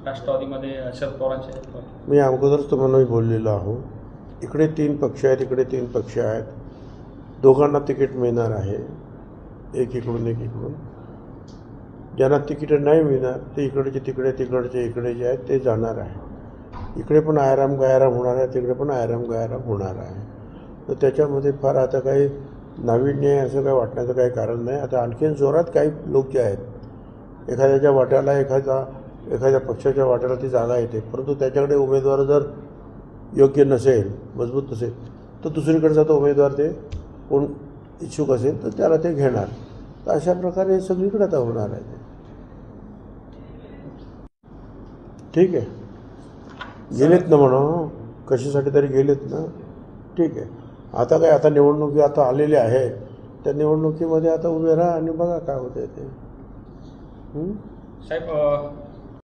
राष्ट्रवादीमध्ये शरद पवारांचे. मी अगोदरच तुम्हाला बोललेलो आहो, इकडे 3 पक्ष आहेत, इकडे 3 पक्ष आहेत, दोघांना तिकीट मिळणार आहे, एक इकडून एक इकडून. ज्यांना तिकीट नाही मिळणार ते इकडचे तिकडे, तिकडचे इकडे जे आहेत ते जाणार आहे. इकडे पण आयराम गयाराम होणार आहे, तिकडे पण आयराम गयाराम होणार आहे. तर त्याच्यामध्ये फार आता काही नाविन्य आहे असं काही वाटण्याचं काही कारण नाही. आता आणखीन जोरात काही लोक जे आहेत, एखाद्याच्या वाट्याला एखाद्या पक्षाच्या वाट्याला ती जागा येते, परंतु त्याच्याकडे उमेदवार जर योग्य नसेल, मजबूत नसेल, तर दुसरीकडचा तो उमेदवार ते कोण इच्छुक असेल तर त्याला ते घेणार. तर अशा प्रकारे हे सगळीकडे आता होणार आहे. ठीक आहे, गेलेत ना म्हणा, कशासाठी तरी गेलेत ना. ठीक आहे, आता काय, आता निवडणुकी आता आलेल्या आहेत, त्या निवडणुकीमध्ये आता उभे राहा आणि बघा काय होतं ते. साहेब